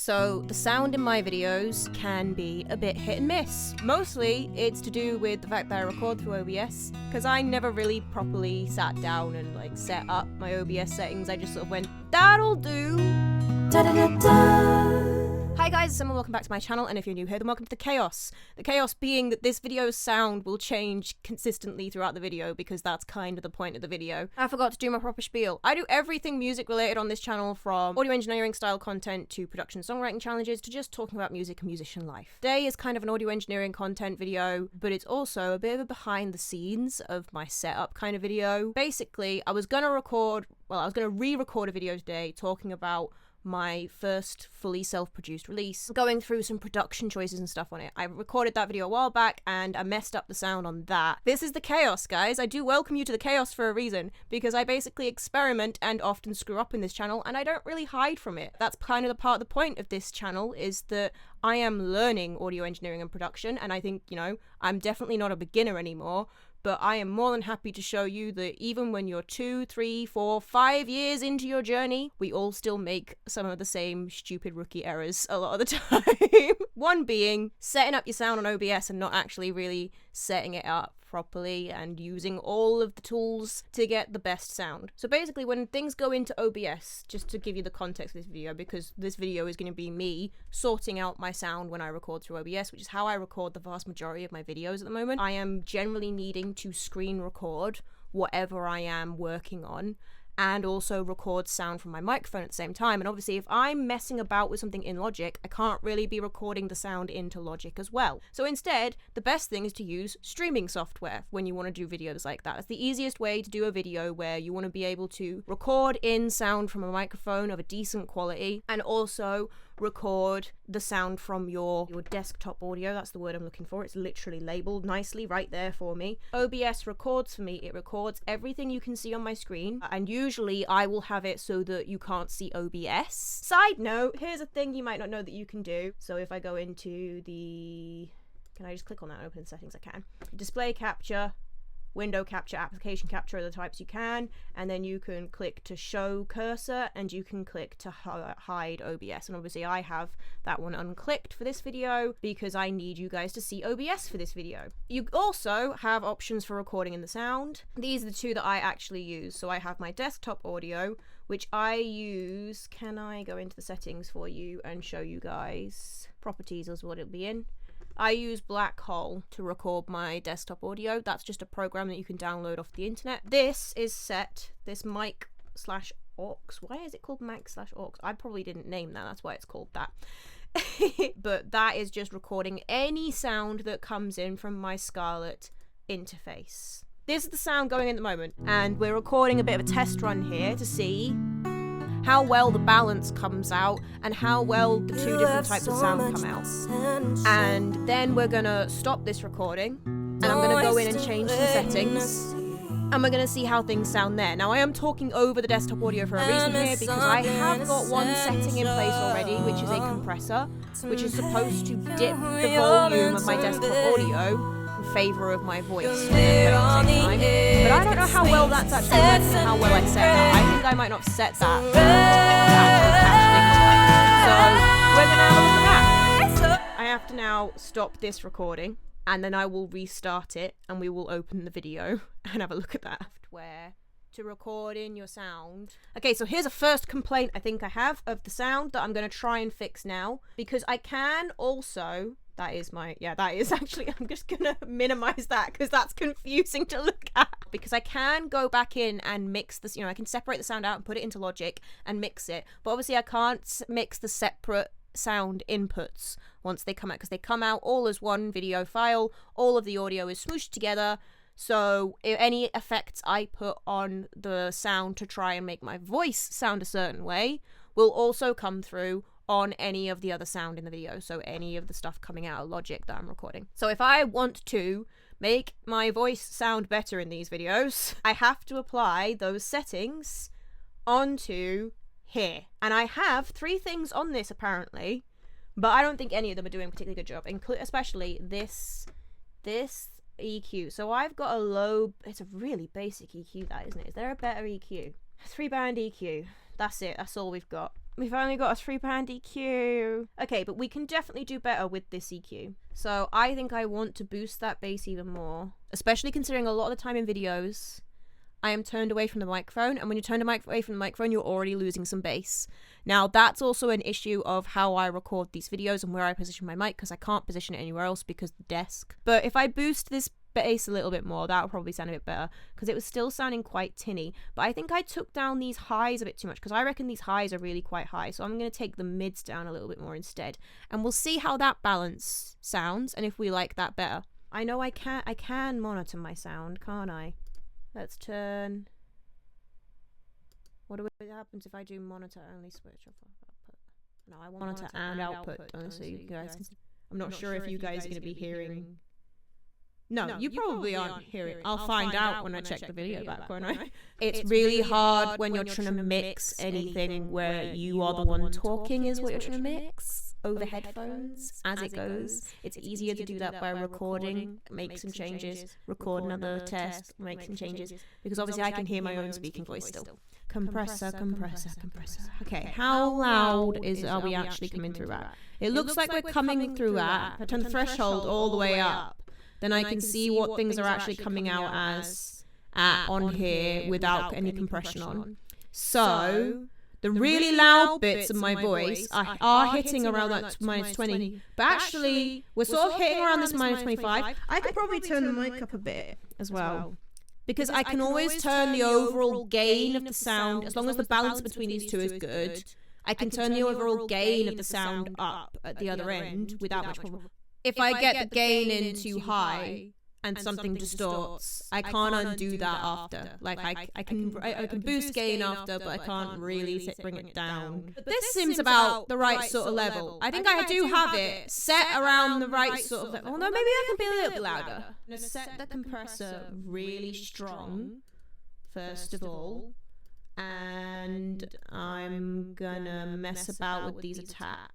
So the sound in my videos can be a bit hit and miss. Mostly it's to do with the fact that I record through OBS, because I never really properly sat down and like set up my OBS settings. I just sort of went, that'll do. Hi guys, and welcome back to my channel, and if you're new here, then welcome to the chaos. The chaos being that this video's sound will change consistently throughout the video, because that's kind of the point of the video. I forgot to do my proper spiel. I do everything music related on this channel, from audio engineering style content to production songwriting challenges to just talking about music and musician life. Today is kind of an audio engineering content video, but it's also a bit of a behind the scenes of my setup kind of video. Basically, I was gonna re-record a video today talking about my first fully self-produced release, going through some production choices and stuff on it. I recorded that video a while back and I messed up the sound on that. This is the chaos, guys. I do welcome you to the chaos for a reason, because I basically experiment and often screw up in this channel, and I don't really hide from it. That's kind of the part of the point of this channel, is that I am learning audio engineering and production, and I think, you know, I'm definitely not a beginner anymore. But I am more than happy to show you that even when you're 2, 3, 4, 5 years into your journey, we all still make some of the same stupid rookie errors a lot of the time. One being setting up your sound on OBS and not actually really setting it up properly and using all of the tools to get the best sound. So basically, when things go into OBS, just to give you the context of this video, because this video is going to be me sorting out my sound when I record through OBS, which is how I record the vast majority of my videos at the moment. I am generally needing to screen record whatever I am working on, and also record sound from my microphone at the same time. And obviously, if I'm messing about with something in Logic, I can't really be recording the sound into Logic as well. So instead, the best thing is to use streaming software when you want to do videos like that. It's the easiest way to do a video where you want to be able to record in sound from a microphone of a decent quality, and also record the sound from your desktop audio. That's the word I'm looking for. It's literally labeled nicely right there for me. OBS records for me. It records everything you can see on my screen, and usually I will have it so that you can't see OBS. Side note, here's a thing you might not know that you can do. So if I go into the... Can I just click on that and open the settings? I can. Display capture, window capture, application capture are the types you can, and then you can click to show cursor and you can click to hide OBS. And obviously I have that one unclicked for this video because I need you guys to see OBS for this video. You also have options for recording in the sound. These are the two that I actually use. So I have my desktop audio, which I use. Can I go into the settings for you and show you guys? Properties is what it'll be in. I use Black Hole to record my desktop audio. That's just a program that you can download off the internet. This is set, this mic/aux. Why is it called mic/aux? I probably didn't name that, that's why it's called that. But that is just recording any sound that comes in from my Scarlett interface. This is the sound going in at the moment, and we're recording a bit of a test run here to see how well the balance comes out and how well the two different types of sound come out. And then we're gonna stop this recording and I'm gonna go in and change some settings, and we're gonna see how things sound there. Now I am talking over the desktop audio for a reason here, because I have got one setting in place already, which is a compressor, which is supposed to dip the volume of my desktop audio in favour of my voice when I'm playing at the same time. But I don't know how well that's actually working and how well I set that. I think I might not set that to actually catch things like. So we're gonna have a look at that. I have to now stop this recording, and then I will restart it and we will open the video and have a look at that. Software to record in your sound. Okay, so here's a first complaint I think I have of the sound that I'm going to try and fix now, because I can also... That is actually, I'm just gonna minimize that because that's confusing to look at. Because I can go back in and mix this, you know, I can separate the sound out and put it into Logic and mix it. But obviously I can't mix the separate sound inputs once they come out, because they come out all as one video file. All of the audio is smooshed together. So if any effects I put on the sound to try and make my voice sound a certain way will also come through on any of the other sound in the video, so any of the stuff coming out of Logic that I'm recording. So if I want to make my voice sound better in these videos, I have to apply those settings onto here. And I have 3 things on this apparently, but I don't think any of them are doing a particularly good job, especially this EQ. So I've got a low, it's a really basic EQ, that, isn't it? Is there a better EQ? 3-band EQ. That's it, that's all we've got. We've only got a £3 EQ. Okay, but we can definitely do better with this EQ. So I think I want to boost that bass even more, especially considering a lot of the time in videos, I am turned away from the microphone, and when you're turned away from the microphone, you're already losing some bass. Now, that's also an issue of how I record these videos and where I position my mic, because I can't position it anywhere else because of the desk. But if I boost this bass a little bit more, that would probably sound a bit better, because it was still sounding quite tinny. But I think I took down these highs a bit too much, because I reckon these highs are really quite high, so I'm going to take the mids down a little bit more instead, and we'll see how that balance sounds and if we like that better. I know I can monitor my sound, can't I? Let's turn. What happens if I do monitor only switch off output? No, I want monitor and output, so you guys can, I'm not sure if you guys are going to be hearing. No, you probably aren't hearing. I'll find out when I check the video back, won't I? It's really hard when you're trying to mix anything where you are the one talking is what you're trying to mix over headphones as it goes. It's easier to do that by recording, make some changes, record another test, make some changes, because obviously I can hear my own speaking voice still. Compressor. Okay, how loud are we actually coming through at? It looks like we're coming through at. If I turn the threshold all the way up, then I can see what things are actually coming out as on here without any compression on. So the really loud bits of my voice are hitting around that -20, but actually we're sort of hitting around this -25. I could probably turn the mic up a bit as well, because I can always turn the overall gain of the sound, as long as the balance between these two is good. I can turn the overall gain of the sound up at the other end without much problem. If I get the gain in too high and something distorts, I can't undo that after. Like I can boost gain after, but I can't really bring it down. But this seems about the right sort of level. I think I do have it set around the right sort of level. Oh no, maybe I can be a little bit louder. I'm gonna set the compressor really strong, first of all, and I'm gonna mess about with these attacks.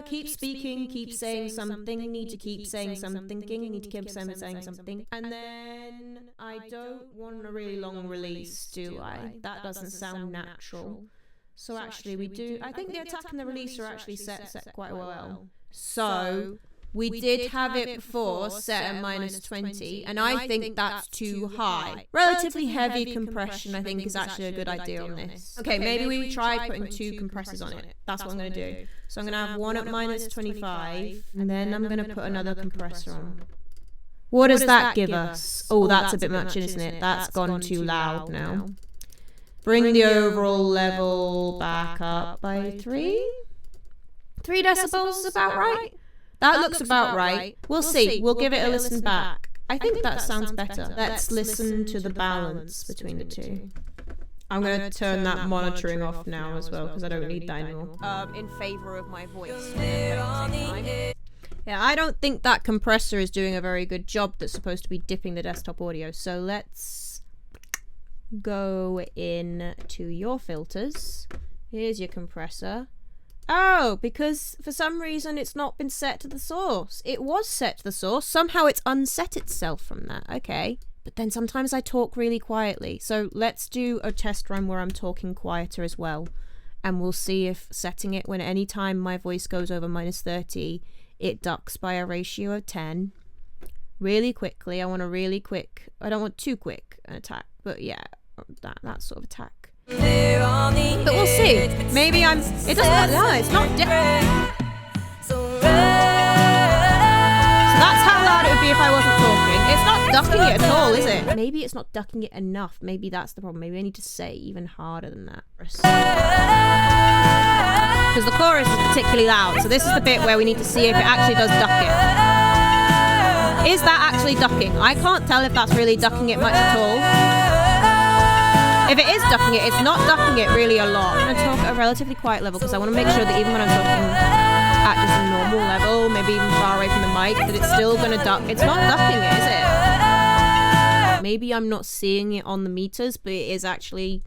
Keep speaking, keep saying something, need to keep saying something, need to keep saying something. And then I don't want a really long release, do I? That doesn't sound natural. So actually we do, I think the attack and the release are actually set quite well. So we did have it before set at -20, and I think that's too high. Relatively heavy compression, I think, is actually a good idea on this. Okay, maybe we try putting 2 compressors on it. That's what I'm going to do. So I'm going to have one at -25, and then I'm going to put another compressor on. What does that give us? Oh, that's a bit much, isn't it? That's gone too loud now. Bring the overall level back up by 3? 3 decibels is about right? That looks about right. We'll see. We'll give it a listen back. I think that sounds better. Let's listen to the balance between the two. I'm going to turn that monitoring off now as well, because I don't need that anymore. In favour of my voice. Yeah, I don't think that compressor is doing a very good job that's supposed to be dipping the desktop audio. So let's go in to your filters. Here's your compressor. Oh, because for some reason it's not been set to the source. It was set to the source. Somehow it's unset itself from that. Okay. But then sometimes I talk really quietly. So let's do a test run where I'm talking quieter as well. And we'll see if setting it when any time my voice goes over -30, it ducks by a ratio of 10. Really quickly. I want a really quick, I don't want too quick an attack. But yeah, that sort of attack. But we'll see. Maybe it doesn't, no, it's not So that's how loud it would be if I wasn't talking. It's not ducking it at all, is it? Maybe it's not ducking it enough. Maybe that's the problem. Maybe I need to say even harder than that. Because the chorus is particularly loud. So this is the bit where we need to see if it actually does duck it. Is that actually ducking? I can't tell if that's really ducking it much at all. If it is ducking it, it's not ducking it really a lot. I'm going to talk at a relatively quiet level because I want to make sure that even when I'm talking at just a normal level, maybe even far away from the mic, that it's still going to duck. It's not ducking it, is it? Maybe I'm not seeing it on the meters, but it is actually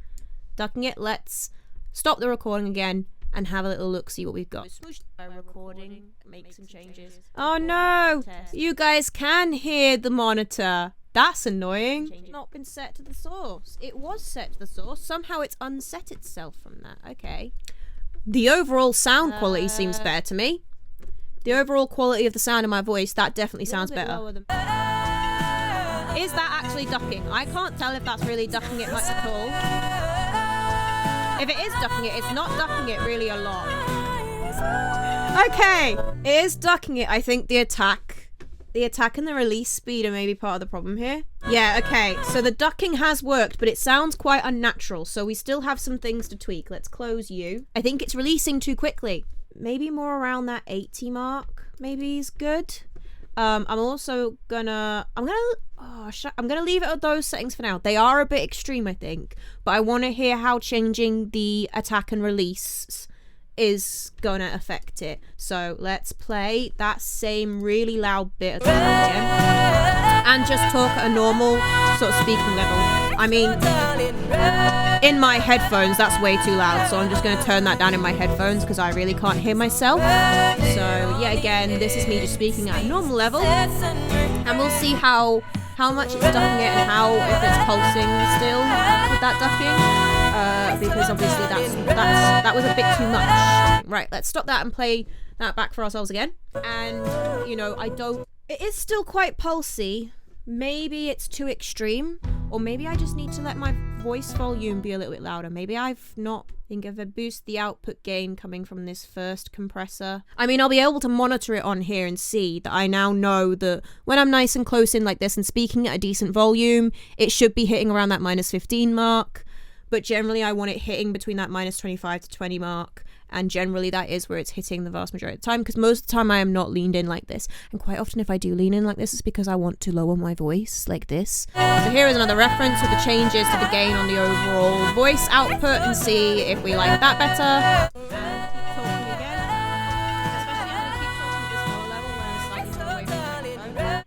ducking it. Let's stop the recording again and have a little look, see what we've got. Smoosh recording, make some changes. Oh no! You guys can hear the monitor. That's annoying. It's not been set to the source. It was set to the source. Somehow it's unset itself from that. Okay. The overall sound quality seems better to me. The overall quality of the sound of my voice, that definitely sounds better. Is that actually ducking? I can't tell if that's really ducking it much at all. If it is ducking it, it's not ducking it really a lot. Okay, it is ducking it. I think the attack and the release speed are maybe part of the problem here. Yeah, okay, so the ducking has worked, but it sounds quite unnatural, so we still have some things to tweak. Let's close you. I think it's releasing too quickly. Maybe more around that 80 mark maybe is good. I'm also gonna leave it at those settings for now. They are a bit extreme, I think, but I want to hear how changing the attack and release is gonna affect it. So let's play that same really loud bit of sound again and just talk at a normal sort of speaking level. I mean, in my headphones that's way too loud, so I'm just gonna turn that down in my headphones because I really can't hear myself. So yeah, again, this is me just speaking at a normal level, and we'll see how much it's ducking it and how if it's pulsing still with that ducking. Because obviously that was a bit too much. Right, let's stop that and play that back for ourselves again. And, you know, it is still quite pulsy. Maybe it's too extreme, or maybe I just need to let my voice volume be a little bit louder. Maybe I've not think if I boost the output gain coming from this first compressor. I mean, I'll be able to monitor it on here and see that I now know that when I'm nice and close in like this and speaking at a decent volume, it should be hitting around that -15 mark. But generally I want it hitting between that -25 to 20 mark, and generally that is where it's hitting the vast majority of the time, because most of the time I am not leaned in like this, and quite often if I do lean in like this it's because I want to lower my voice like this. So here is another reference with the changes to the gain on the overall voice output, and see if we like that better.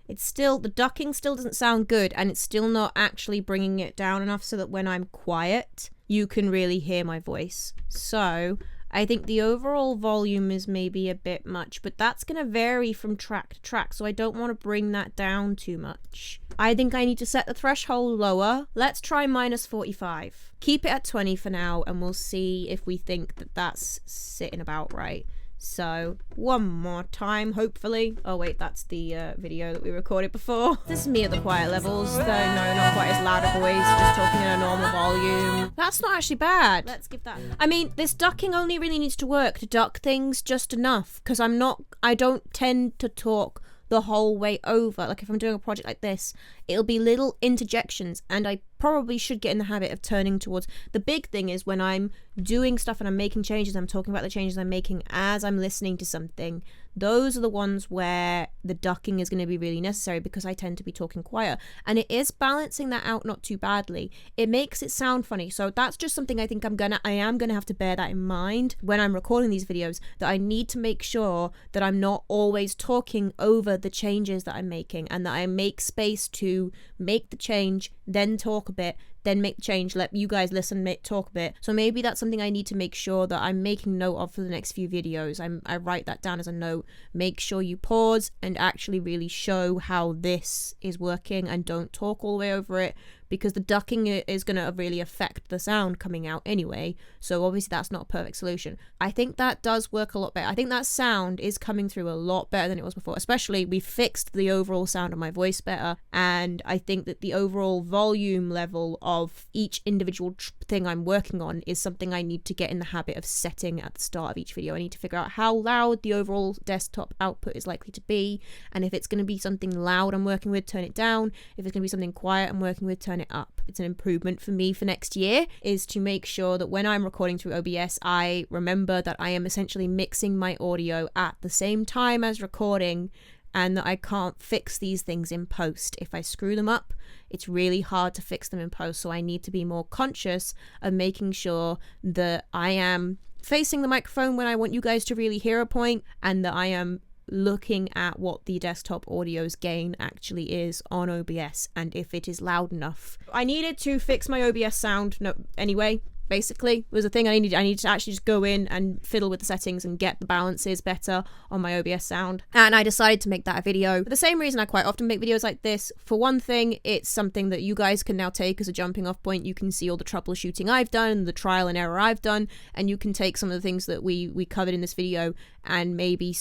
It's still, the ducking still doesn't sound good, and it's still not actually bringing it down enough so that when I'm quiet, you can really hear my voice. So I think the overall volume is maybe a bit much, but that's going to vary from track to track, so I don't want to bring that down too much. I think I need to set the threshold lower. Let's try -45. Keep it at 20 for now, and we'll see if we think that that's sitting about right. So, one more time, hopefully. Oh wait, that's the video that we recorded before. This is me at the quiet levels, though no, not quite as loud a voice, just talking in a normal volume. That's not actually bad. Let's give that. I mean, this ducking only really needs to work to duck things just enough, because I don't tend to talk the whole way over. Like if I'm doing a project like this, it'll be little interjections, and I probably should get in the habit of turning towards. The big thing is when I'm doing stuff and I'm making changes, I'm talking about the changes I'm making as I'm listening to something. Those are the ones where the ducking is going to be really necessary, because I tend to be talking quiet, and it is balancing that out not too badly. It makes it sound funny, so that's just something I think I am gonna have to bear that in mind when I'm recording these videos, that I need to make sure that I'm not always talking over the changes that I'm making, and that I make space to make the change, then talk a bit, then make the change, let you guys listen, talk a bit. So maybe that's something I need to make sure that I'm making note of for the next few videos. I write that down as a note. Make sure you pause and actually really show how this is working, and don't talk all the way over it, because the ducking is going to really affect the sound coming out anyway. So obviously that's not a perfect solution. I think that does work a lot better. I think that sound is coming through a lot better than it was before. Especially we fixed the overall sound of my voice better, and I think that the overall volume level of each individual thing I'm working on is something I need to get in the habit of setting at the start of each video. I need to figure out how loud the overall desktop output is likely to be, and if it's going to be something loud I'm working with, turn it down. If it's going to be something quiet I'm working with, turn it up. It's an improvement for me for next year, is to make sure that when I'm recording through OBS, I remember that I am essentially mixing my audio at the same time as recording, and that I can't fix these things in post. If I screw them up, it's really hard to fix them in post, so I need to be more conscious of making sure that I am facing the microphone when I want you guys to really hear a point, and that I am looking at what the desktop audio's gain actually is on OBS, and if it is loud enough. I needed to fix my OBS sound anyway, basically, was a thing I needed to actually just go in and fiddle with the settings and get the balances better on my OBS sound. And I decided to make that a video for the same reason I quite often make videos like this. For one thing, it's something that you guys can now take as a jumping off point. You can see all the troubleshooting I've done, the trial and error I've done, and you can take some of the things that we covered in this video and maybe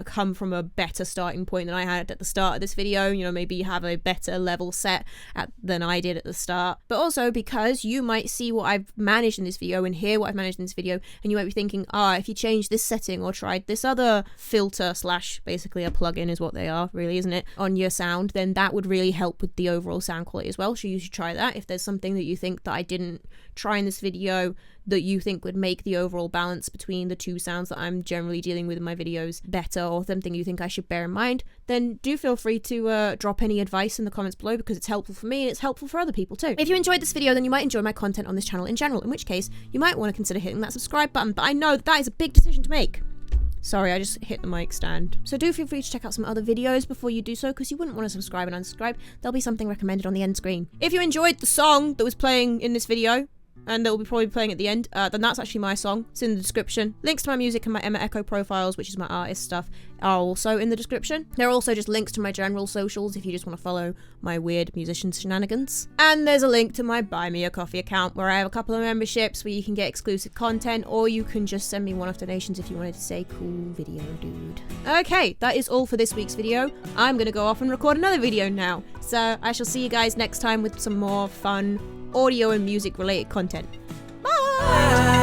come from a better starting point than I had at the start of this video. You know, maybe you have a better level set than I did at the start. But also because you might see what I've managed in this video and hear what I've managed in this video, and you might be thinking, if you change this setting or tried this other filter / basically a plugin is what they are, really, isn't it, on your sound, then that would really help with the overall sound quality as well. So you should try that. If there's something that you think that I didn't try in this video that you think would make the overall balance between the two sounds that I'm generally dealing with in my videos better, or something you think I should bear in mind, then do feel free to drop any advice in the comments below, because it's helpful for me and it's helpful for other people too. If you enjoyed this video, then you might enjoy my content on this channel in general, in which case you might want to consider hitting that subscribe button, but I know that is a big decision to make. Sorry, I just hit the mic stand. So do feel free to check out some other videos before you do so, because you wouldn't want to subscribe and unsubscribe. There'll be something recommended on the end screen. If you enjoyed the song that was playing in this video, and that will be probably playing at the end, then that's actually my song. It's in the description. Links to my music and my Emma Echo profiles, which is my artist stuff, are also in the description. There are also just links to my general socials if you just want to follow my weird musician shenanigans. And there's a link to my Buy Me a Coffee account, where I have a couple of memberships where you can get exclusive content, or you can just send me one-off donations if you wanted to say, cool video, dude. Okay, that is all for this week's video. I'm gonna go off and record another video now. So I shall see you guys next time with some more fun audio and music related content. Bye!